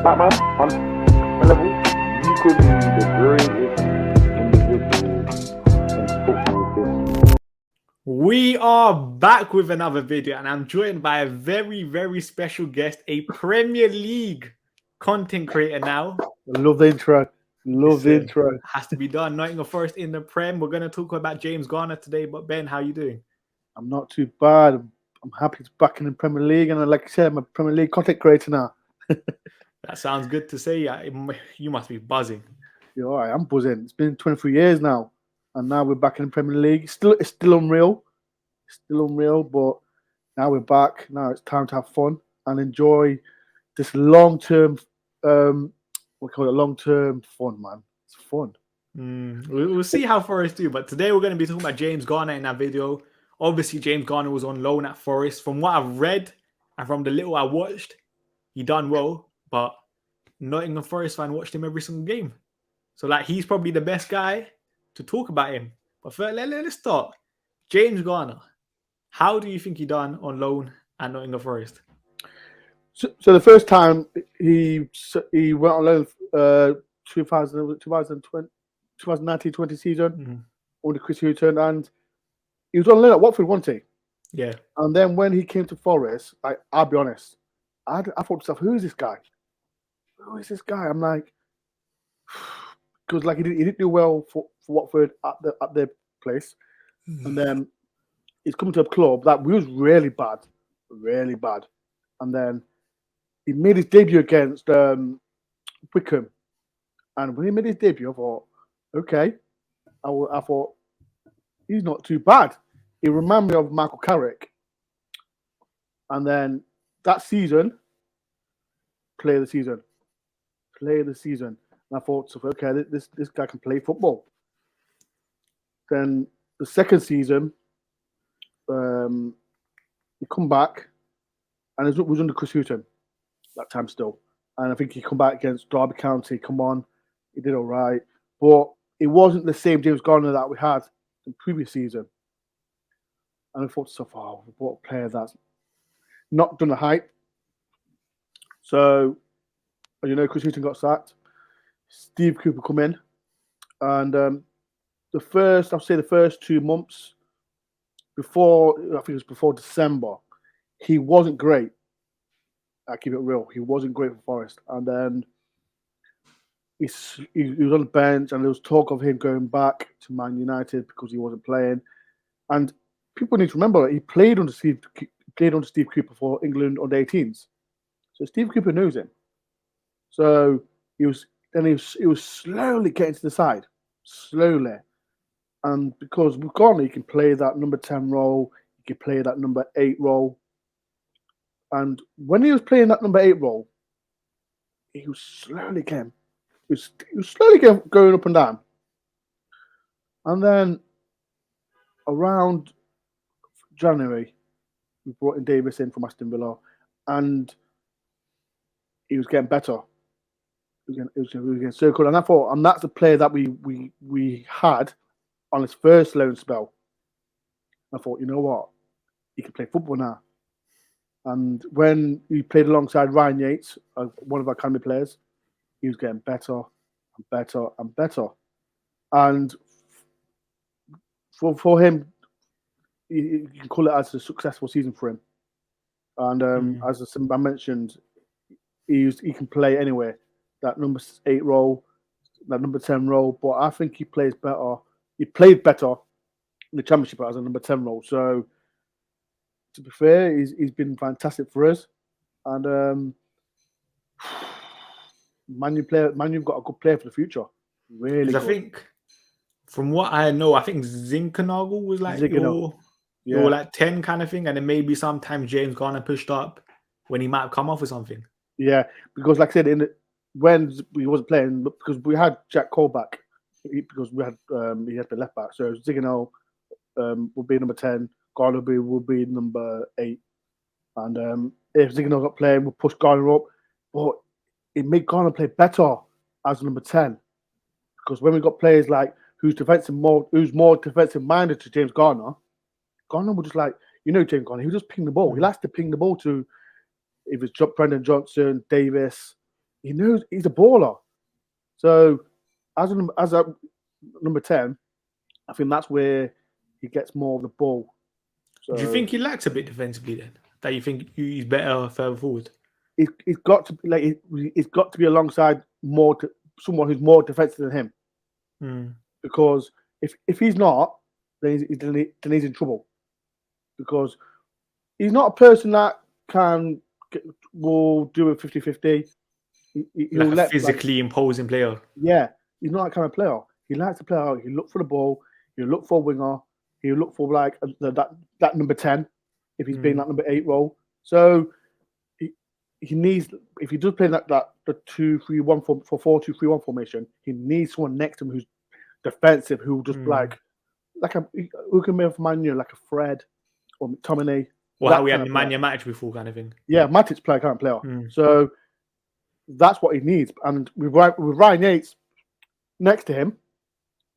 Batman, on a level, you could be the greatest individual in football. We are back with another video, and I'm joined by a very, very special guest, a Premier League content creator now. Love the intro. Love the intro. Has to be done. Nottingham Forest in the Prem. We're going to talk about James Garner today. But Ben, how are you doing? I'm not too bad. I'm happy to be back in the Premier League, and like I said, I'm a Premier League content creator now. That sounds good to say. You must be buzzing. Yeah, all right, I'm buzzing. It's been 23 years now, and now we're back in the Premier League. It's still unreal. It's still unreal, but now we're back. Now it's time to have fun and enjoy this long-term. We call it long-term fun, man. It's fun. We'll see how Forest do. But today we're going to be talking about James Garner in that video. Obviously, James Garner was on loan at Forest. From what I've read and from the little I watched, he done well. But Nottingham Forest fan watched him every single game. So like he's probably the best guy to talk about him. But first, let's start. James Garner, how do you think he done on loan at Nottingham Forest? So the first time he went on loan 2019-20 season under Chris Hughton, and he was on loan at Watford, wasn't he? Yeah. And then when he came to Forest, I'll be honest, I thought to myself, who is this guy? Who is this guy? I'm like, because like he didn't do well for Watford at their place, and then he's coming to a club that was really bad, and then he made his debut against Wickham, and when he made his debut, I thought, okay, I thought he's not too bad. He reminded me of Michael Carrick, and then that season, play of the season. And I thought, okay, this guy can play football. Then the second season, he come back, and it was under Chris Hughton that time still. And I think he come back against Derby County. Come on, he did all right, but it wasn't the same James Garner that we had in the previous season. And I thought to myself, oh, what a player that's not done the hype. So, as you know, Chris Hughton got sacked. Steve Cooper come in, and the first 2 months before, I think it was before December, he wasn't great. I keep it real. He wasn't great for Forest, and then he was on the bench, and there was talk of him going back to Man United because he wasn't playing. And people need to remember he played under Steve Cooper for England under 18s, so Steve Cooper knows him. So he was slowly getting to the side, slowly. And because with Garner, he can play that number 10 role, he can play that number 8 role. And when he was playing that number 8 role, he was slowly going up and down. And then around January, we brought in Davis in from Aston Villa, and he was getting better. He was getting circled, and I thought, and that's the player that we had on his first loan spell. I thought, you know what, he can play football now. And when he played alongside Ryan Yates, one of our academy players, he was getting better and better and better. And for him, you can call it as a successful season for him. And as I mentioned, he can play anywhere. That number 8 role, that number 10 role, but I think he plays better. He played better in the Championship as a number 10 role. So, to be fair, he's been fantastic for us. And Man U've got a good player for the future. Really good. I think, from what I know, I think Zinkernagel was like your like 10 kind of thing, and then maybe sometimes James Garner pushed up when he might have come off or something. Yeah, because like I said, when he wasn't playing, because we had Jack Cole back, because we had he had the left back, so Ziganel would be number 10, Garner would be number 8, and if Ziganel got playing, we'll push Garner up, but it made Garner play better as number 10, because when we got players like who's more defensive minded to James Garner would just like, James Garner, he would just ping the ball. He likes to ping the ball to if it's Brendan Johnson, Davis, he knows he's a baller. So as a number 10, I think that's where he gets more of the ball. So Do you think he lacks a bit defensively then? That you think he's better further forward? He's got to it's got to be alongside someone who's more defensive than him. Because if he's not, then he's in trouble. Because he's not a person that will do a 50-50. He'll like a physically imposing player. Yeah, he's not that kind of player. He likes to play out. He look for the ball. He'll look for a winger. He'll look for like that number 10 if he's playing that number 8 role. So he needs, if he does play the 2-3-1 for 4-2-3-1 formation, he needs someone next to him who's defensive, who just who can make for Man U, like a Fred or McTominay. Or how we had Nemanja Matic before, kind of thing. Yeah, Matic kind of player. So that's what he needs. And with Ryan Yates next to him,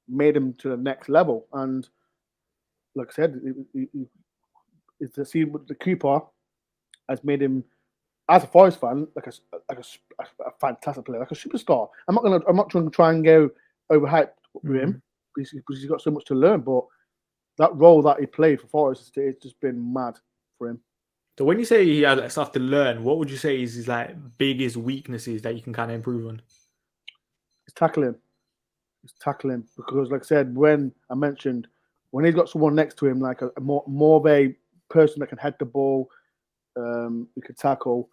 made him to the next level. And like I said, it's the scene with the keeper has made him, as a Forest fan, like a fantastic player, like a superstar. I'm not trying to try and go overhyped with him because he's got so much to learn. But that role that he played for Forest, it's just been mad for him. So when you say he has stuff to learn, what would you say is his like biggest weaknesses that you can kind of improve on? It's tackling. It's tackling because, like I said, when I mentioned when he's got someone next to him, like a more of a person that can head the ball, he can tackle.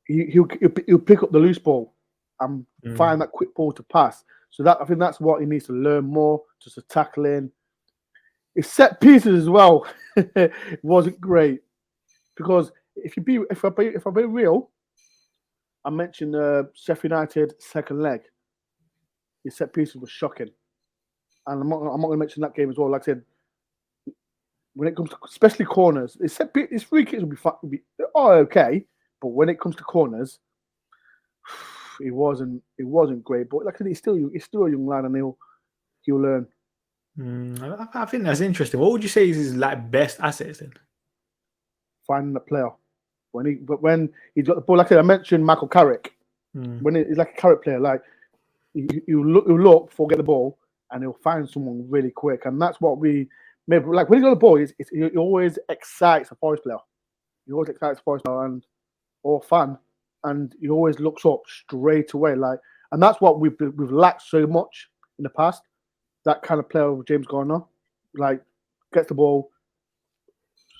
He'll pick up the loose ball and find that quick ball to pass. So I think that's what he needs to learn more, just the tackling. His set pieces as well wasn't great because if I be real, I mentioned Sheffield United second leg. His set pieces were shocking, and I'm not going to mention that game as well. Like I said, when it comes to especially corners, his free kicks will be okay, but when it comes to corners, it wasn't great. But like I said, he's still a young lad, and he'll learn. I think that's interesting. What would you say is his like best assets then? Finding the player when he's got the ball. Like I said, I mentioned Michael Carrick. When he's like a Carrick player, like he'll look for get the ball and he'll find someone really quick, and that's what we maybe like when he got the ball. He always excites a Forest player. He always excites a Forest player or fan, and he always looks up straight away. Like, and that's what we've lacked so much in the past. That kind of player with James Garner, like gets the ball,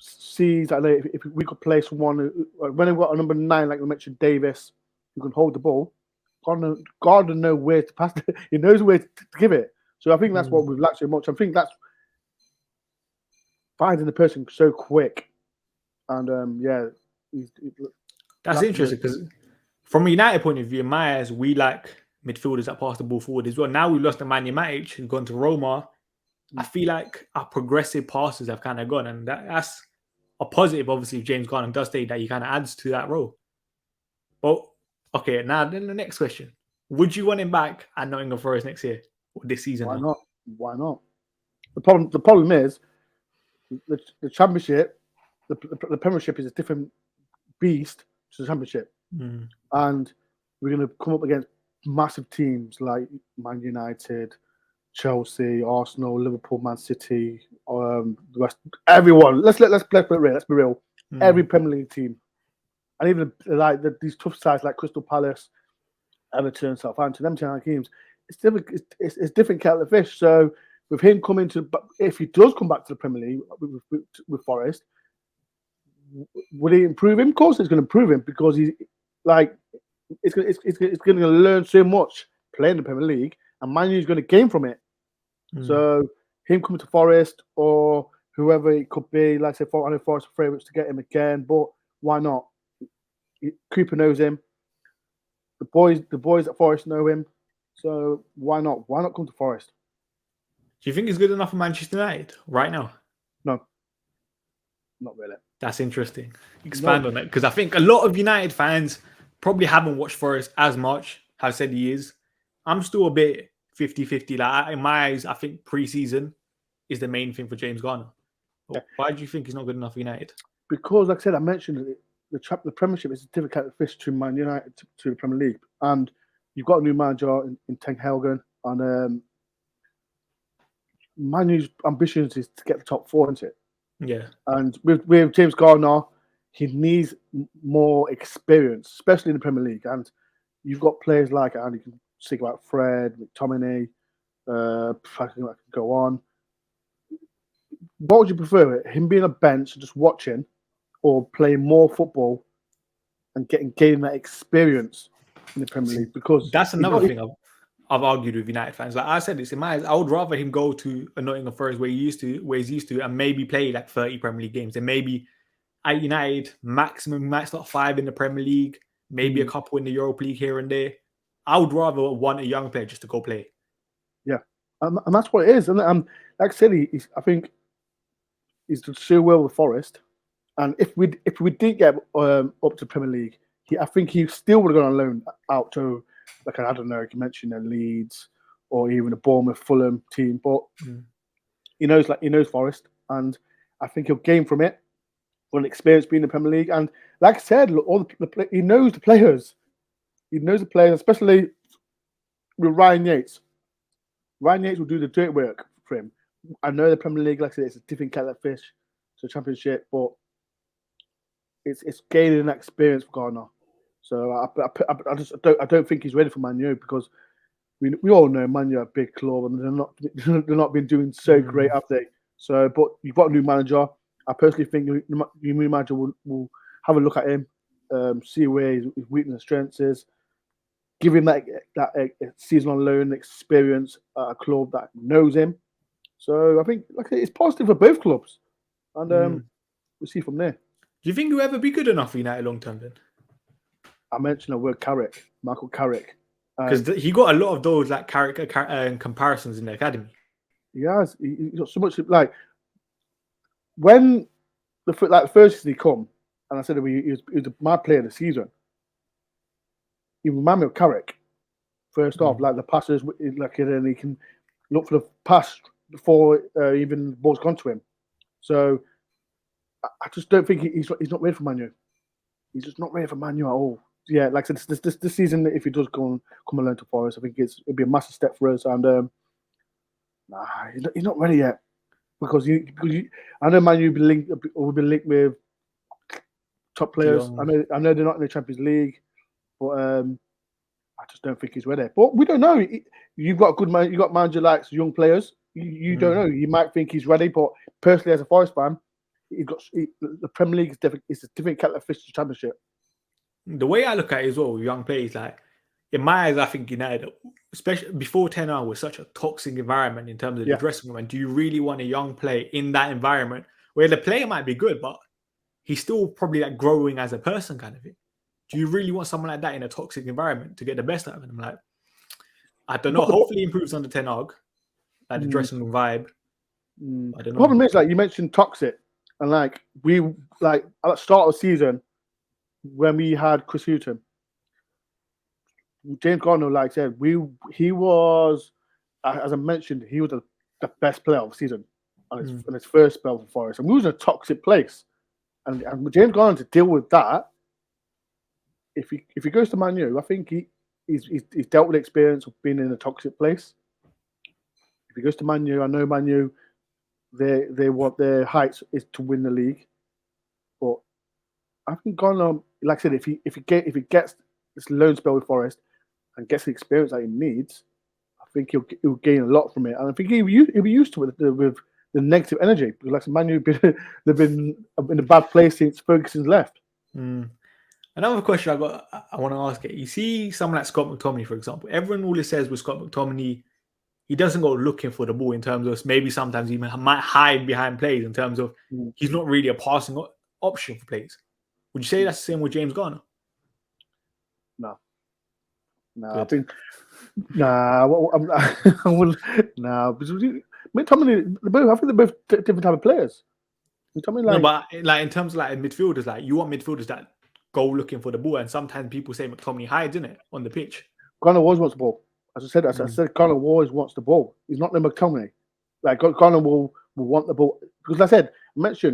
sees that if we could play someone when we've got a number 9, like we mentioned, Davis, who can hold the ball. Garner knows where to pass it. He knows where to give it. So I think that's what we've lacked so much. I think that's finding the person so quick. And that's interesting because from a United point of view, in my eyes, we like midfielders that pass the ball forward as well. Now we lost Nemanja Matic, who's gone to Roma. I feel like our progressive passes have kind of gone, and that's a positive. Obviously, if James Garner does stay, that he kind of adds to that role. But okay, now then the next question: would you want him back at Nottingham Forest next year or this season? Why not? Why not? The problem is the Championship, the Premiership is a different beast to the Championship, and we're going to come up against massive teams like Man United, Chelsea, Arsenal, Liverpool, Man City, the rest. Everyone. Let's be real. Let's be real. Every Premier League team, and even like these tough sides like Crystal Palace, Everton, Southampton, them kind of teams. It's different. It's different kettle of fish. So with him coming if he does come back to the Premier League with Forest, would he improve him? Of course, it's going to improve him because he's like. It's going to learn so much playing the Premier League, and Man U is going to gain from it. So him coming to Forest or whoever it could be, like I said, I know Forest are favourites to get him again, but why not? Cooper knows him. The boys at Forest know him, so why not? Why not come to Forest? Do you think he's good enough for Manchester United right now? No, not really. That's interesting. Expand on that because I think a lot of United fans probably haven't watched Forest as much, have said he is. I'm still a bit 50-50. Like, in my eyes, I think pre-season is the main thing for James Garner. Why do you think he's not good enough for United? Because, like I said, I mentioned it. the Premiership is a difficult fish to Man United to the Premier League, and you've got a new manager in Ten Hag, and Man U's ambitions is to get the top four, isn't it? Yeah. And with James Garner, he needs more experience, especially in the Premier League. And you've got players like, and you can speak about Fred, McTominay, I can go on. What would you prefer? Him being a bench, just watching, or playing more football and gaining that experience in the Premier League? Because that's another thing I've argued with United fans. Like I said, it's in my eyes, I would rather him go to a Nottingham Forest where he's used to, and maybe play like 30 Premier League games, and maybe at United maximum might start 5 in the Premier League, maybe a couple in the Europa League here and there. I would rather want a young player just to go play. Yeah, and that's what it is. And like I said, I think he's done so well with Forest. And if we did get up to Premier League, I think he still would have gone on loan out to, like, I don't know, you can mention Leeds or even a Bournemouth, Fulham team. But he knows Forest, and I think he'll gain from it. An experience being in the Premier League, and like I said, look, he knows the players. He knows the players, especially with Ryan Yates. Ryan Yates will do the dirty work for him. I know the Premier League, like I said, it's a different kettle of fish to the Championship, but it's gaining that experience for Garner. So I don't think he's ready for Man U, because we all know Man U are a big club and they're not been doing so great, have they? So, but you've got a new manager. I personally think your new manager will have a look at him, see where his weakness and strengths is, give him that season on loan experience at a club that knows him. So I think it's positive for both clubs, and we'll see from there. Do you think he'll ever be good enough for United long term then? I mentioned the word Michael Carrick. Because he got a lot of those like Carrick comparisons in the academy. He has. He got so much, like, when the first season he come, and I said he was my player of the season. He reminded me of Carrick. First off, like the passes, like, and he can look for the pass before even the ball's gone to him. So I just don't think he's not ready for Man U. He's just not ready for Man U at all. Yeah, like I said, this season, if he does come alone to Forest, I think it'll be a massive step for us. And he's not ready yet, because I know Man U will be linked with top players. I know they're not in the Champions League, but I just don't think he's ready. But we don't know. You've got a good man. You got manager likes young players. You don't know. You might think he's ready, but personally, as a Forest fan, the Premier League is different. It's a different kettle of fish to Championship. The way I look at it as well with young players, like, in my eyes, I think United, especially before 10 hours, was such a toxic environment in terms of the dressing room. And do you really want a young player in that environment where the player might be good, but he's still probably like growing as a person kind of thing? Do you really want someone like that in a toxic environment to get the best out of him? Like, I don't know. Hopefully, he improves under Ten Hag, like the dressing room vibe. I don't know. The problem is, like, you mentioned toxic, and like at the start of the season when we had Chris Hughton, James Garner, like I said, he was, as I mentioned, he was the best player of the season on his first spell for Forest, and we was in a toxic place, and James Garner, to deal with that, if he goes to Man U, I think he's dealt with the experience of being in a toxic place. If he goes to Man U, I know Man U, they want their heights is to win the league, but I think Garner, like I said, if he gets this loan spell with Forest and gets the experience that he needs, I think he'll gain a lot from it, and I think he'll be used to it with the negative energy, because like Man U, they've been in a bad place since Ferguson's left. Another question I want to ask it. You see someone like Scott McTominay, for example. Everyone always says with Scott McTominay, he doesn't go looking for the ball, in terms of maybe sometimes he might hide behind plays, in terms of he's not really a passing option for plays. Would you say that's the same with James Garner? No. I think I wouldn't. No, because McTominay, I think they're both different type of players. McTominay, like, no, but like in terms of like midfielders, like you want midfielders that go looking for the ball, and sometimes people say McTominay hides in it on the pitch. Garner always wants the ball. As I said, Garner always wants the ball. He's not the McTominay. Like, Garner will want the ball, because like I said,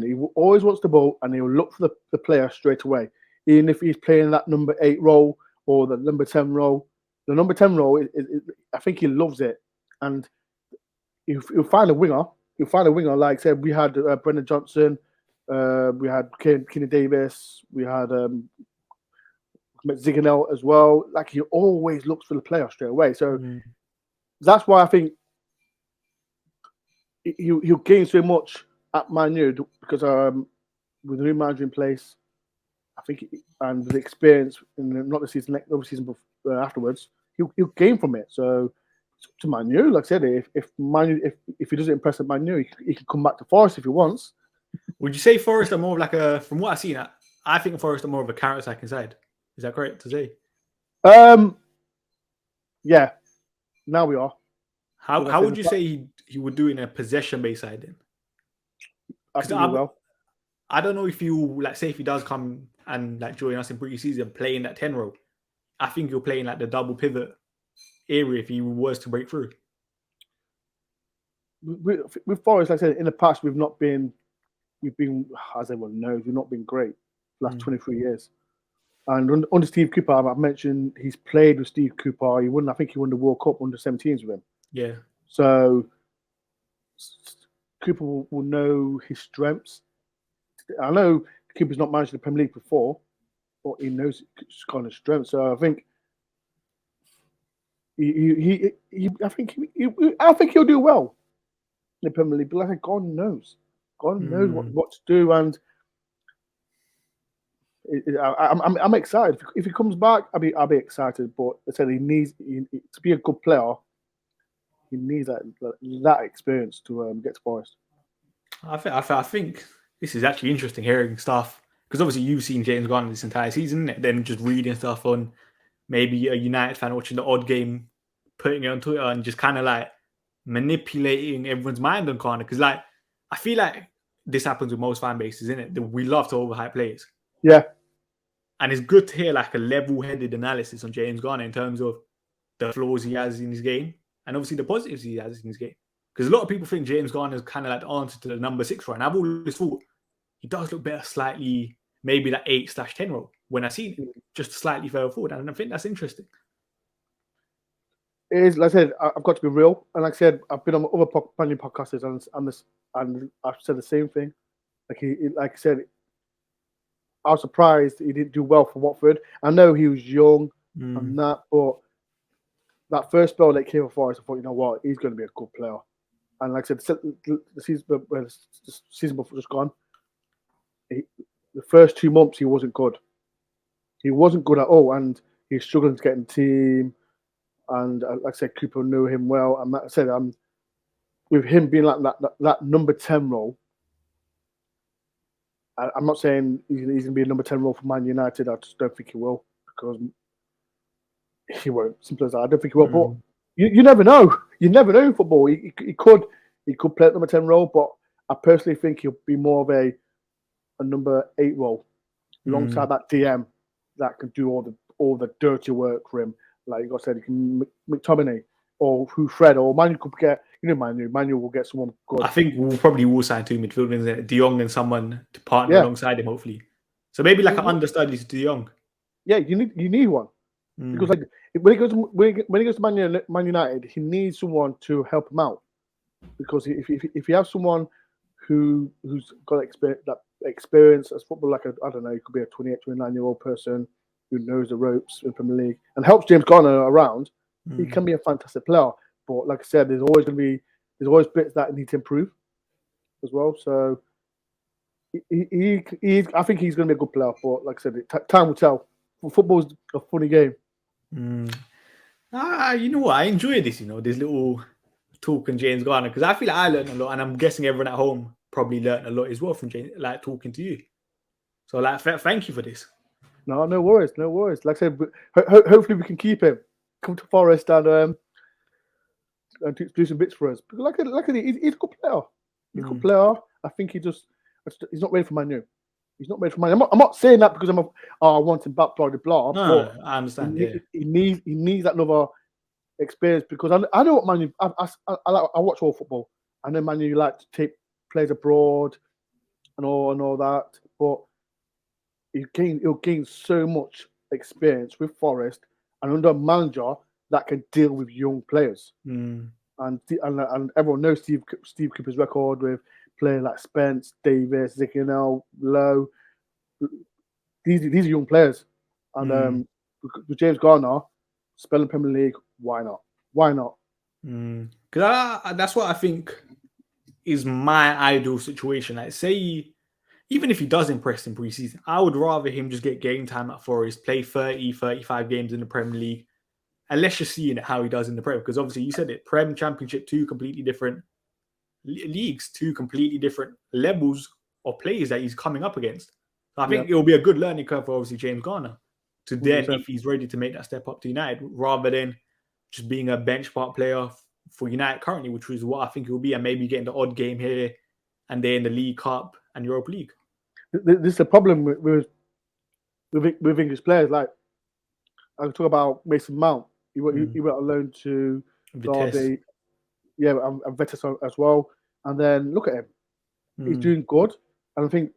he always wants the ball, and he'll look for the player straight away. even if he's playing that number 8 role or the number 10 role. The number 10 role, I think he loves it, and he'll find a winger. He'll find a winger. Like I said, we had Brendan Johnson, we had Kenny Davis, we had Ziganel as well. Like, he always looks for the player straight away. So that's why I think he'll gain so much at Man U, because with the new manager in place, I think, and the experience in not the season, next season afterwards, he'll gain from it. So to Man U, like I said, if he doesn't impress at Man U, he can come back to Forest if he wants. Would you say Forest are more of like a, from what I've seen, I think Forest are more of a counter-attacking side. Is that correct to say? Yeah. Now we are. How would you say he would do in a possession-based side then? I think he will. I don't know if you, like, say if he does come and like join us in pre-season playing that 10 role, I think he'll play in like the double pivot area if he was to break through. With Forest, like I said, in the past we've been, as everyone knows, we've not been great the last 23 years. And under Steve Cooper, I've mentioned he's played with Steve Cooper. I think he won the World Cup under 17s with him. Yeah. So Cooper will know his strengths. I know Cooper's not managed the Premier League before, but he knows his kind of strengths. So I think I think he'll do well in the Premier League. But like, God knows what to do, and I'm excited. If he comes back, I'll be excited. But I said he needs to be a good player. He needs that experience to get to Forest. I think this is actually interesting hearing stuff, because obviously you've seen James Garner this entire season, then just reading stuff on maybe a United fan watching the odd game, putting it on Twitter and just kind of like manipulating everyone's mind on Garner. Because like, I feel like this happens with most fan bases, isn't it? We love to overhype players. Yeah. And it's good to hear like a level-headed analysis on James Garner in terms of the flaws he has in his game and obviously the positives he has in his game. Because a lot of people think James Garner is kind of like the answer to the number 6 role. And I've always thought he does look better slightly, maybe that 8/10 role when I see him, just slightly further forward. And I think that's interesting. It is, like I said, I've got to be real. And like I said, I've been on other podcasts and I've said the same thing. Like I said, I was surprised he didn't do well for Watford. I know he was young and that, but that first spell that came for us, I thought, you know what, he's going to be a good player. And like I said, the season before just gone, the first 2 months he wasn't good. He wasn't good at all, and he's struggling to get in the team. And like I said, Cooper knew him well. And like I said, with him being like that number 10 role, I'm not saying he's going to be a number 10 role for Man United. I just don't think he will, because he won't. Simple as that. I don't think he will. But you never know. You never know in football. He could play at number 10 role, but I personally think he'll be more of a number 8 role alongside that DM that can do all the dirty work for him. Like you got said, you can McTominay or Fred or Manu could get. Manu will get someone good. I think we'll probably sign 2 midfielders, De Jong and someone to partner alongside him, hopefully. So maybe like an understudy to De Jong. Yeah, you need one because like when he goes to Man United, he needs someone to help him out. Because if you have someone who's got experience as football, like I don't know, it could be a 28, 29-year-old person who knows the ropes in Premier League and helps James Garner around, he can be a fantastic player. But like I said, there's always bits that need to improve as well. So I think he's going to be a good player. But like I said, time will tell. Football's a funny game. You know what? I enjoy this. This little talk on James Garner, because I feel like I learned a lot, and I'm guessing everyone at home probably learned a lot as well from James, like talking to you. So like, thank you for this. No worries. Like I said, hopefully we can keep him. Come to Forest and do some bits for us. Because like he's a good player. He's a good player. I think he's not ready for Man U. He's not ready for Man U. I'm not saying that because I want him back, blah blah blah. No, I understand. He needs that another experience, because I know what Man U. I watch all football. I know Man U like to take players abroad and all that, but he'll gain so much experience with Forest and under a manager that can deal with young players. And everyone knows Steve Cooper's record with players like Spence, Davis, Zikinel, Lowe. These are young players, and with James Garner spelling Premier League, why not? Why not? Because that's what I think is my ideal situation. Like, say, even if he does impress in preseason, I would rather him just get game time at Forest, play 30, 35 games in the Premier League, and let's just see how he does in the Prem. Because obviously, you said it, Prem, Championship, two completely different leagues, two completely different levels of players that he's coming up against. So I think it will be a good learning curve for obviously James Garner to then, if he's ready to make that step up to United, rather than just being a bench part player for United currently, which is what I think it will be, and maybe getting the odd game here and there in the League Cup and Europa League. This is a problem with English players. Like, I talk about Mason Mount. He went on loan to Derby, and Vitesse as well. And then look at him; he's doing good. And I think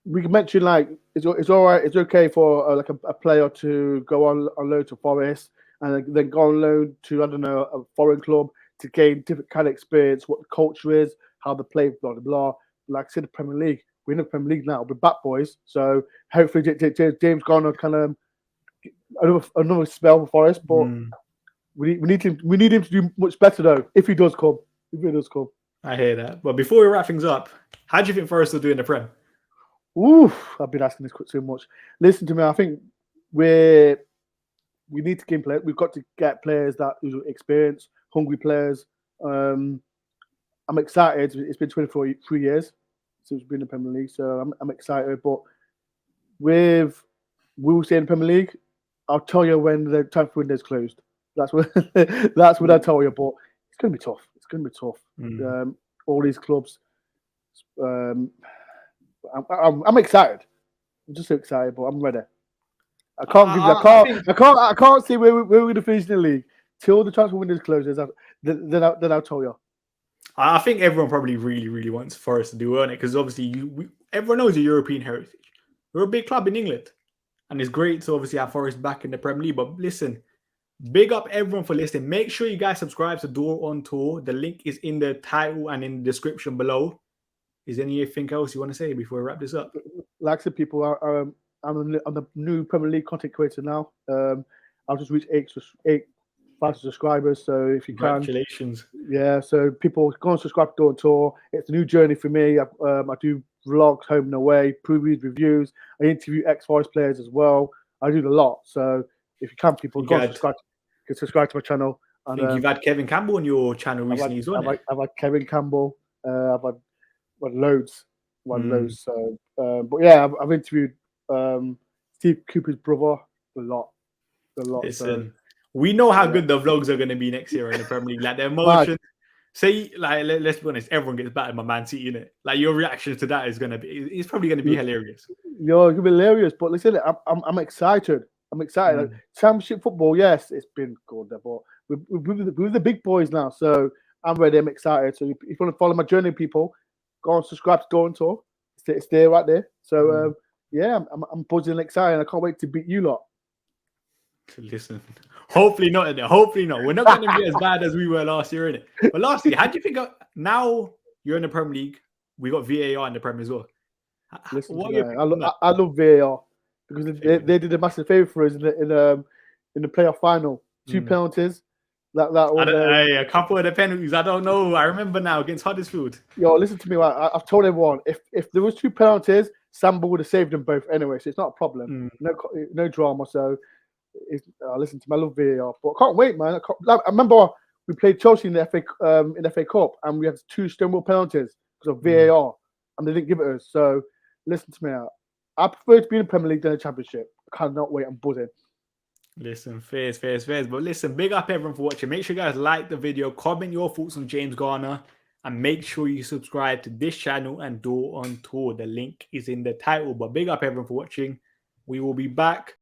we can mention, like, it's all right. It's okay for a player to go on loan to Forest and then go on loan to, I don't know, a foreign club to gain different kind of experience, what the culture is, how they play, blah blah blah. Like I said, the Premier League. We're in the Premier League now. We're back, boys. So hopefully James Garner can another spell for Forest, but we need him to do much better though. If he does come, I hear that. But before we wrap things up, how do you think Forest will do in the Prem? I've been asking this so much. Listen to me. I think we need to gain players. We've got to get players that who experience, hungry players. I'm excited. It's been 23 years since we've been in the Premier League, so I'm excited. But we will stay in the Premier League. I'll tell you when the transfer window is closed. That's what I tell you. But it's going to be tough. It's going to be tough. All these clubs. I'm excited. I'm just so excited, but I'm ready. I can't see where we're going to finish in the league till the transfer window closes. Then I'll tell you. I think everyone probably really, really wants Forest to do well, because obviously everyone knows the European heritage. We're a big club in England, and it's great to obviously have Forest back in the Premier League. But listen, big up everyone for listening. Make sure you guys subscribe to Door on Tour. The link is in the title and in the description below. Is there anything else you want to say before we wrap this up? Like I said, people, I'm the new Premier League content creator now. I've just reached 8,000 subscribers, so if you can, congratulations. Yeah, so people go and subscribe to Door on Tour. It's a new journey for me. I do vlogs home and away, previews, reviews. I interview ex-Forest players as well. I do a lot. So if you can, people go and subscribe to my channel. And, I think you've had Kevin Campbell on your channel recently as well. I've had Kevin Campbell. I've had loads. So, but yeah, I've interviewed Steve Cooper's brother a lot. Listen, we know how good the vlogs are going to be next year in the Premier League. Like, the emotion. Say, like, let's be honest, everyone gets battered by Man City, innit? Like, your reaction to that is going to be, it's probably going to be hilarious. Yeah, it's going to be hilarious. But listen, I'm excited. Like, Championship football, yes, it's been good, but we're the big boys now. So I'm ready. I'm excited. So if you want to follow my journey, people, go and subscribe to Door on Tour. It's there right there. So yeah, I'm buzzing and excited. I can't wait to beat you lot. Listen, hopefully not. Hopefully not. We're not going to be as bad as we were last year, innit? But lastly, how do you think now you're in the Premier League? We got VAR in the Premier as well. Listen, I love VAR because they did a massive favour for us in the playoff final. 2 penalties. A couple of the penalties. I don't know. I remember now against Huddersfield. Yo, listen to me. I've told everyone if there was 2 penalties, Samba would have saved them both anyway. So it's not a problem. No drama. So listen to me. I love VAR, but I can't wait, man. I remember we played Chelsea in the FA Cup, and we had 2 stonewall penalties because of VAR, and they didn't give it us. So listen to me. I prefer to be in the Premier League than the Championship. I cannot wait. I'm buzzing. Listen, fairs. But listen, big up everyone for watching. Make sure you guys like the video, comment your thoughts on James Garner, and make sure you subscribe to this channel and Door on Tour. The link is in the title. But big up everyone for watching. We will be back